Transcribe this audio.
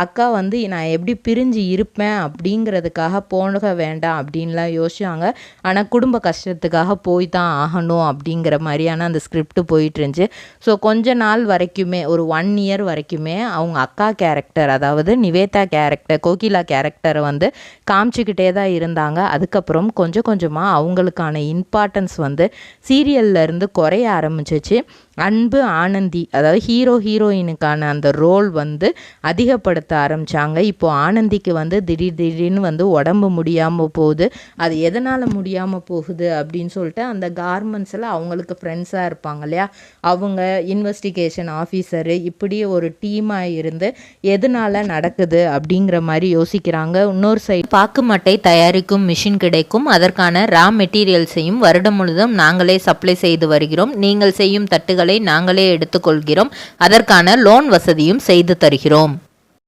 அக்கா வந்து நான் எப்படி பிரிஞ்சு இருப்பேன் அப்படிங்கிறதுக்காக போக வேண்டாம் அப்படின்லாம் யோசிச்சாங்க. ஆனால் குடும்ப கஷ்டத்துக்காக போய் தான் ஆகணும் அப்படிங்கிற மாதிரியான அந்த ஸ்கிரிப்ட் போயிட்டு இருந்துச்சு. ஸோ கொஞ்ச நாள் வரைக்குமே ஒரு 1 இயர் வரைக்குமே அவங்க அக்கா கேரக்டர், அதாவது நிவேதா கேரக்டர், கோகிலா கேரக்டரை வந்து காமிச்சிக்கிட்டே தான் இருந்தாங்க. அதுக்கப்புறம் கொஞ்சம் கொஞ்சமாக அவங்களுக்கான இம்பார்ட்டன்ஸ் வந்து சீரியல்லேருந்து குறைய ஆரம்பிச்சிச்சு. அன்பு ஆனந்தி, அதாவது ஹீரோயினுக்கான அந்த ரோல் வந்து அதிகப்படுத்த ஆரம்பித்தாங்க. இப்போது ஆனந்திக்கு வந்து திடீர்னு வந்து உடம்பு முடியாமல் போகுது. அது எதனால் முடியாமல் போகுது அப்படின்னு சொல்லிட்டு அந்த கார்மெண்ட்ஸில் அவங்களுக்கு ஃப்ரெண்ட்ஸாக இருப்பாங்க இல்லையா, அவங்க இன்வெஸ்டிகேஷன் ஆஃபீஸரு இப்படி ஒரு டீமாக இருந்து எதனால் நடக்குது அப்படிங்கிற மாதிரி யோசிக்கிறாங்க. இன்னொரு சைடு பாக்கு மட்டை தயாரிக்கும் மிஷின் கிடைக்கும். அதற்கான ரா மெட்டீரியல்ஸையும் வருடம் முழுதும் நாங்களே சப்ளை செய்து வருகிறோம். நீங்கள் செய்யும் தட்டுகளை நாங்களே எடுத்துக்கொள்கிறோம். அதற்கான லோன் வசதியும் செய்து தருகிறோம்.